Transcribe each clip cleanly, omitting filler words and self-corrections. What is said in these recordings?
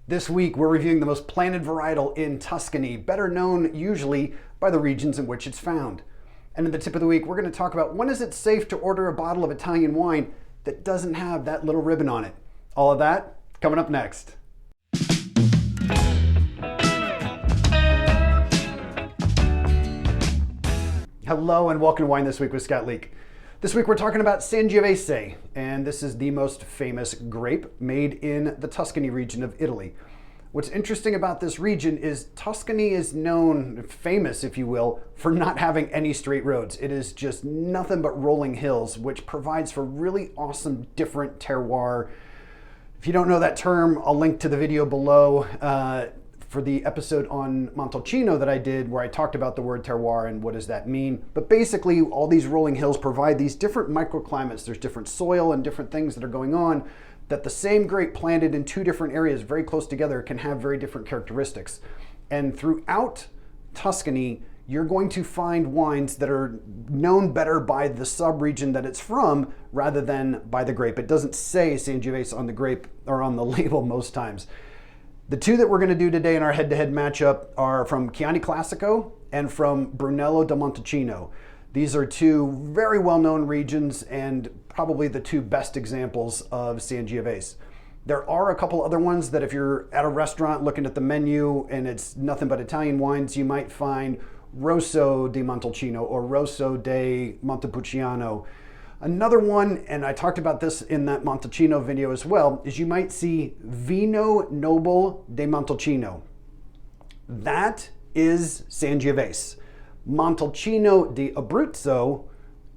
This week, we're reviewing the most planted varietal in Tuscany, better known usually by the regions in which it's found. And in the tip of the week, we're going to talk about when is it safe to order a bottle of Italian wine that doesn't have that little ribbon on it. All of that coming up next. Hello and welcome to Wine This Week with Scott Leek. This week we're talking about Sangiovese, and this is the most famous grape made in the Tuscany region of Italy. What's interesting about this region is Tuscany is known, famous if you will, for not having any straight roads. It is just nothing but rolling hills, which provides for really awesome different terroir. If you don't know that term, I'll link to the video below for the episode on Montalcino that I did where I talked about the word terroir and what does that mean. But basically all these rolling hills provide these different microclimates. There's different soil and different things that are going on that the same grape planted in two different areas very close together can have very different characteristics. And throughout Tuscany, you're going to find wines that are known better by the sub-region that it's from rather than by the grape. It doesn't say Sangiovese on the grape or on the label most times. The two that we're going to do today in our head-to-head matchup are from Chianti Classico and from Brunello di Montalcino. These are two very well-known regions and probably the two best examples of Sangiovese. There are a couple other ones that if you're at a restaurant looking at the menu and it's nothing but Italian wines, you might find Rosso di Montalcino or Rosso di Montepulciano. Another one, and I talked about this in that Montalcino video as well, is you might see Vino Noble di Montalcino. That is Sangiovese. Montalcino di Abruzzo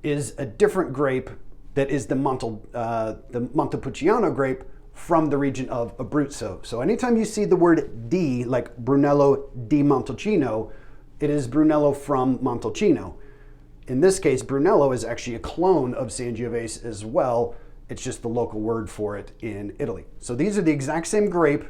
is a different grape that is the Montepulciano grape from the region of Abruzzo. So anytime you see the word di, like Brunello di Montalcino, it is Brunello from Montalcino. In this case, Brunello is actually a clone of Sangiovese as well. It's just the local word for it in Italy. So these are the exact same grape,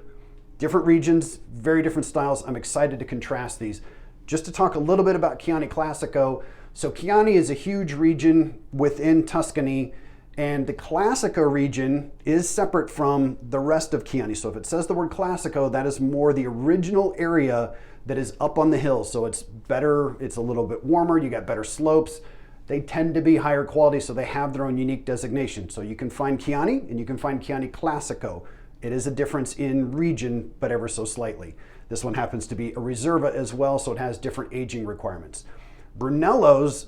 different regions, very different styles. I'm excited to contrast these. Just to talk a little bit about Chianti Classico. So Chianti is a huge region within Tuscany, and the Classico region is separate from the rest of Chianti. So if it says the word Classico, that is more the original area that is up on the hills. So it's better, it's a little bit warmer, you got better slopes. They tend to be higher quality, so they have their own unique designation. So you can find Chianti and you can find Chianti Classico. It is a difference in region, but ever so slightly. This one happens to be a Riserva as well, so it has different aging requirements. Brunellos,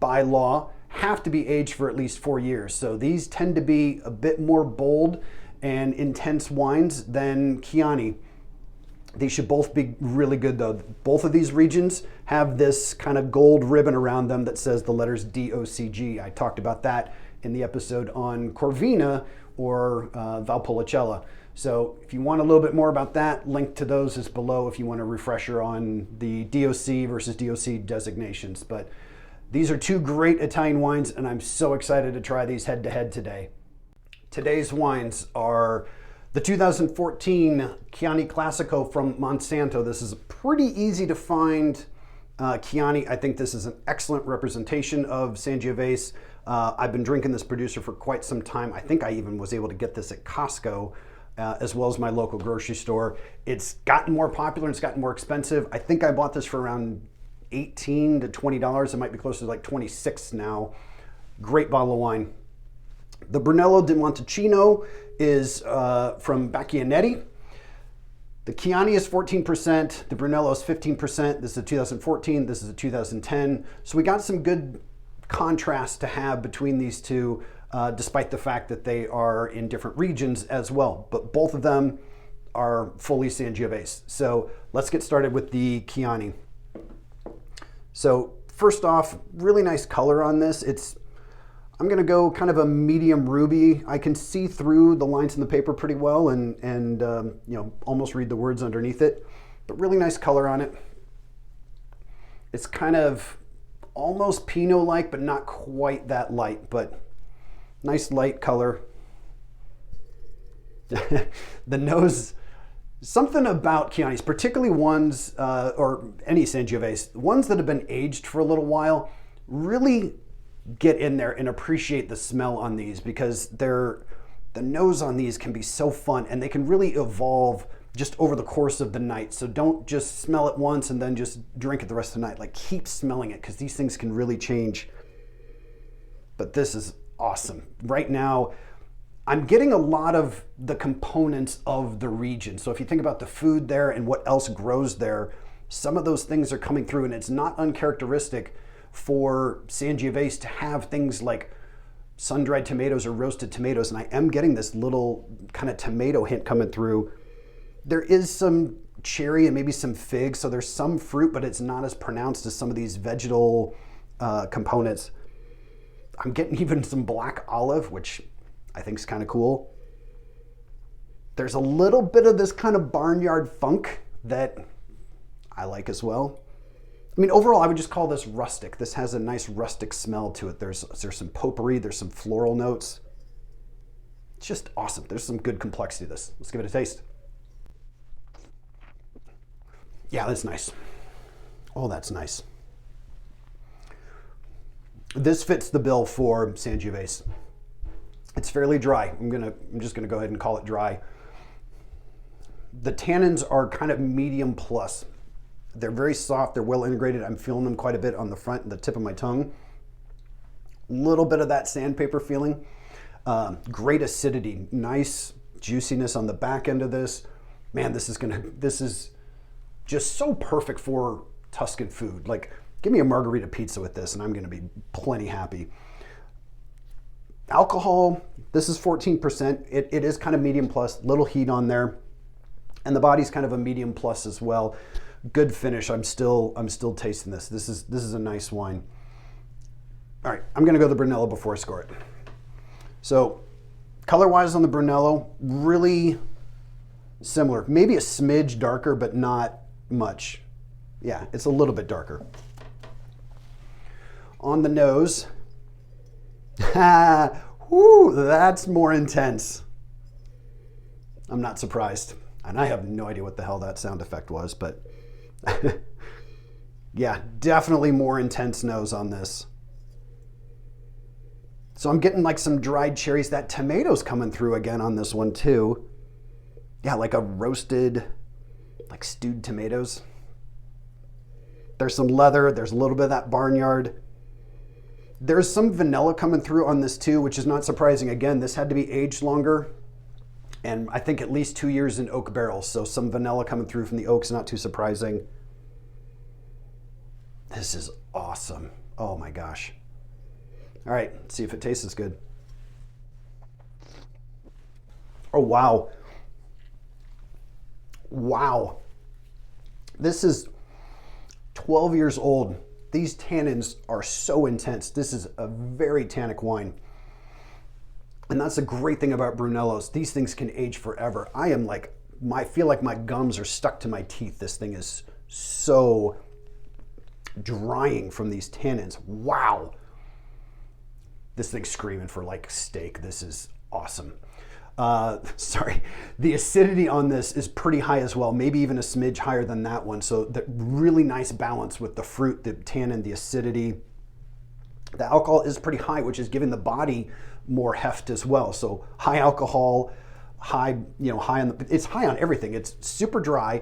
by law, have to be aged for at least 4 years. So these tend to be a bit more bold and intense wines than Chianti. These should both be really good though. Both of these regions have this kind of gold ribbon around them that says the letters DOCG. I talked about that in the episode on Corvina or Valpolicella. So if you want a little bit more about that, link to those is below if you want a refresher on the DOC versus DOC designations. But these are two great Italian wines and I'm so excited to try these head to head today. Today's wines are the 2014 Chianti Classico from Monsanto. This is pretty easy to find Chianti. I think this is an excellent representation of Sangiovese. I've been drinking this producer for quite some time. I think I even was able to get this at Costco as well as my local grocery store. It's gotten more popular and it's gotten more expensive. I think I bought this for around $18 to $20. It might be closer to like 26 now. Great bottle of wine. The Brunello di Montalcino is from Bacchianetti. The Chianti is 14%, the Brunello is 15%. This is a 2014, this is a 2010. So we got some good contrast to have between these two, despite the fact that they are in different regions as well. But both of them are fully Sangiovese. So let's get started with the Chianti. So first off, really nice color on this. I'm gonna go kind of a medium ruby. I can see through the lines in the paper pretty well and you know, almost read the words underneath it, but really nice color on it. It's kind of almost Pinot-like, but not quite that light, but nice light color. The nose, something about Chiantis, particularly ones, or any Sangiovese, ones that have been aged for a little while, really get in there and appreciate the smell on these because the nose on these can be so fun and they can really evolve just over the course of the night. So don't just smell it once and then just drink it the rest of the night. Like keep smelling it, because these things can really change. But this is awesome. Right now, I'm getting a lot of the components of the region. So if you think about the food there and what else grows there, some of those things are coming through, and it's not uncharacteristic for Sangiovese to have things like sun-dried tomatoes or roasted tomatoes. And I am getting this little kind of tomato hint coming through. There is some cherry and maybe some fig, so there's some fruit, but it's not as pronounced as some of these vegetal components. I'm getting even some black olive, which I think is kind of cool. There's a little bit of this kind of barnyard funk that I like as well. I mean, overall, I would just call this rustic. This has a nice rustic smell to it. There's some potpourri, there's some floral notes. It's just awesome. There's some good complexity to this. Let's give it a taste. Yeah, that's nice. Oh, that's nice. This fits the bill for Sangiovese. It's fairly dry. I'm just gonna go ahead and call it dry. The tannins are kind of medium plus. They're very soft, they're well integrated. I'm feeling them quite a bit on the front and the tip of my tongue. Little bit of that sandpaper feeling. Great acidity, nice juiciness on the back end of this. Man, this is just so perfect for Tuscan food. Like, give me a margherita pizza with this and I'm gonna be plenty happy. Alcohol, this is 14%. It is kind of medium plus, little heat on there. And the body's kind of a medium plus as well. Good finish. I'm still tasting this. This is a nice wine. All right, I'm gonna go the Brunello before I score it. So color-wise on the Brunello, really similar. Maybe a smidge darker, but not much. Yeah, it's a little bit darker. On the nose, whoo, that's more intense. I'm not surprised. And I have no idea what the hell that sound effect was, but yeah, definitely more intense nose on this. So I'm getting like some dried cherries. That tomato's coming through again on this one too. Yeah, like a roasted, like stewed tomatoes. There's some leather. There's a little bit of that barnyard. There's some vanilla coming through on this too, which is not surprising. Again, this had to be aged longer. And I think at least 2 years in oak barrels. So some vanilla coming through from the oaks, not too surprising. This is awesome. Oh my gosh. All right, let's see if it tastes as good. Oh, wow. Wow. This is 12 years old. These tannins are so intense. This is a very tannic wine. And that's the great thing about Brunellos. These things can age forever. I feel like my gums are stuck to my teeth. This thing is so drying from these tannins. Wow. This thing's screaming for like steak. This is awesome. Sorry. The acidity on this is pretty high as well. Maybe even a smidge higher than that one. So that really nice balance with the fruit, the tannin, the acidity. The alcohol is pretty high, which is giving the body more heft as well. So high alcohol, it's high on everything. It's super dry,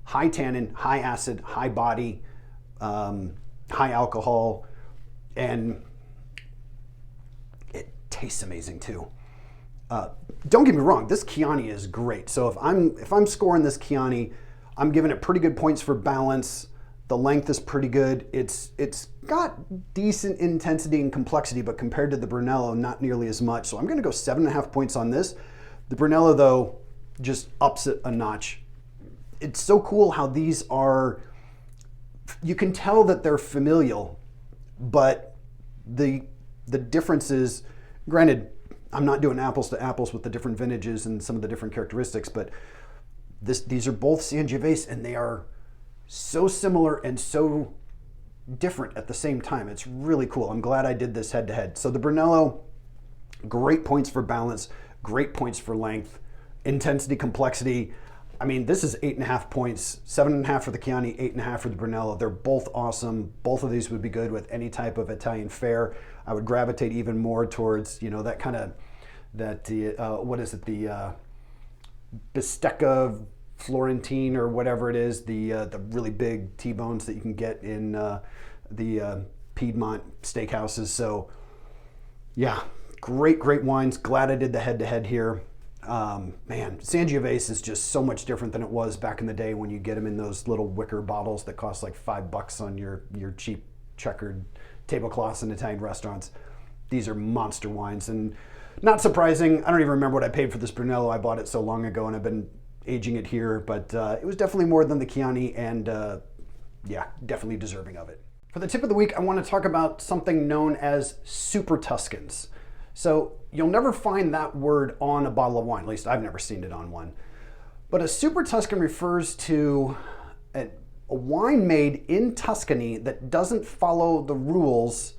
high tannin, high acid, high body, high alcohol, and it tastes amazing too. Don't get me wrong, this Chianti is great. So if I'm scoring this Chianti, I'm giving it pretty good points for balance. The length is pretty good. It's got decent intensity and complexity, but compared to the Brunello, not nearly as much. So I'm gonna go 7.5 points on this. The Brunello though, just ups it a notch. It's so cool how these are, you can tell that they're familial, but the difference is, granted, I'm not doing apples to apples with the different vintages and some of the different characteristics, but these are both Sangiovese and they are so similar and so different at the same time. It's really cool. I'm glad I did this head to head. So the Brunello, great points for balance, great points for length, intensity, complexity. I mean, this is 8.5 points, 7.5 for the Chianti, 8.5 for the Brunello. They're both awesome. Both of these would be good with any type of Italian fare. I would gravitate even more towards, that kind of, what is it? The bistecca Florentine or whatever it is, the really big T-bones that you can get in the Piedmont steakhouses. So yeah, great wines. Glad I did the head-to-head here. Man, Sangiovese is just so much different than it was back in the day when you get them in those little wicker bottles that cost like $5 on your cheap checkered tablecloths in Italian restaurants. These are monster wines, and not surprising. I don't even remember what I paid for this Brunello. I bought it so long ago, and I've been aging it here, but it was definitely more than the Chianti, and yeah, definitely deserving of it. For the tip of the week, I want to talk about something known as Super Tuscans. So you'll never find that word on a bottle of wine, at least I've never seen it on one. But a Super Tuscan refers to a wine made in Tuscany that doesn't follow the rules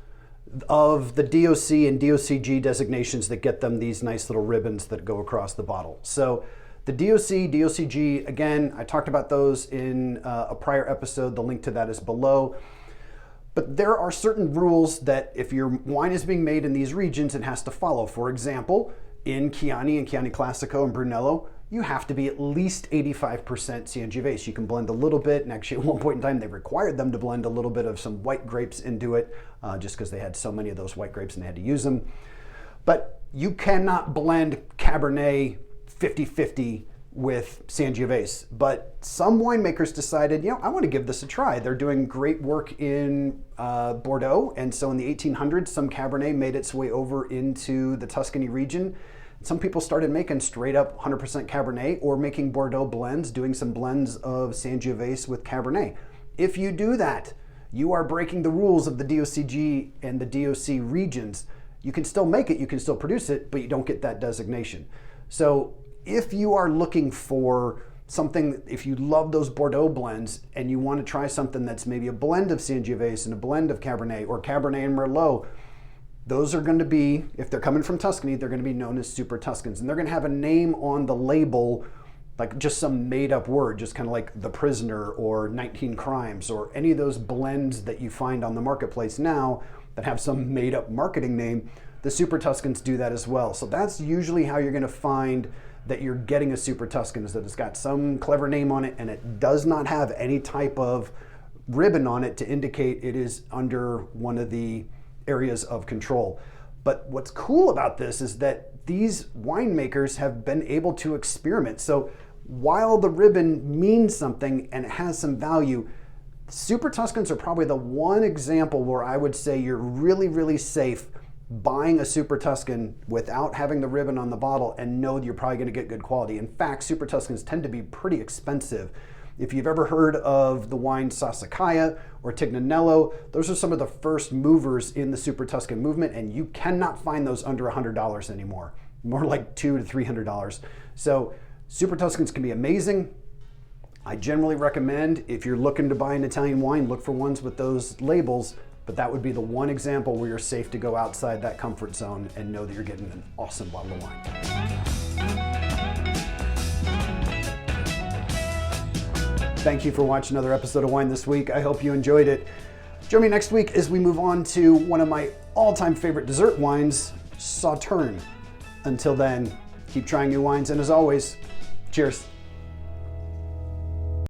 of the DOC and DOCG designations that get them these nice little ribbons that go across the bottle. So the DOC, DOCG, again, I talked about those in a prior episode. The link to that is below. But there are certain rules that if your wine is being made in these regions, it has to follow. For example, in Chianti and Chianti Classico and Brunello, you have to be at least 85% Sangiovese. You can blend a little bit, and actually at one point in time they required them to blend a little bit of some white grapes into it, just because they had so many of those white grapes and they had to use them. But you cannot blend Cabernet 50-50 with Sangiovese. But some winemakers decided, you know, I want to give this a try. They're doing great work in Bordeaux, and so in the 1800s, some Cabernet made its way over into the Tuscany region. Some people started making straight up 100% Cabernet or making Bordeaux blends, doing some blends of Sangiovese with Cabernet. If you do that, you are breaking the rules of the DOCG and the DOC regions. You can still make it, you can still produce it, but you don't get that designation. So if you are looking for something, if you love those Bordeaux blends and you want to try something that's maybe a blend of Sangiovese and a blend of Cabernet or Cabernet and Merlot, those are going to be, if they're coming from Tuscany, they're going to be known as Super Tuscans. And they're going to have a name on the label, like just some made up word, just kind of like The Prisoner or 19 Crimes or any of those blends that you find on the marketplace now that have some made up marketing name. The Super Tuscans do that as well. So that's usually how you're going to find that you're getting a Super Tuscan, is that it's got some clever name on it and it does not have any type of ribbon on it to indicate it is under one of the areas of control. But what's cool about this is that these winemakers have been able to experiment. So while the ribbon means something and it has some value, Super Tuscans are probably the one example where I would say you're really safe buying a Super Tuscan without having the ribbon on the bottle and know that you're probably going to get good quality. In fact, Super Tuscans tend to be pretty expensive. If you've ever heard of the wine Sassicaia or Tignanello, those are some of the first movers in the Super Tuscan movement, and you cannot find those under $100 anymore. More like $200 to $300. So Super Tuscans can be amazing. I generally recommend, if you're looking to buy an Italian wine, look for ones with those labels, but that would be the one example where you're safe to go outside that comfort zone and know that you're getting an awesome bottle of wine. Thank you for watching another episode of Wine This Week. I hope you enjoyed it. Join me next week as we move on to one of my all-time favorite dessert wines, Sauterne. Until then, keep trying new wines, and as always, cheers.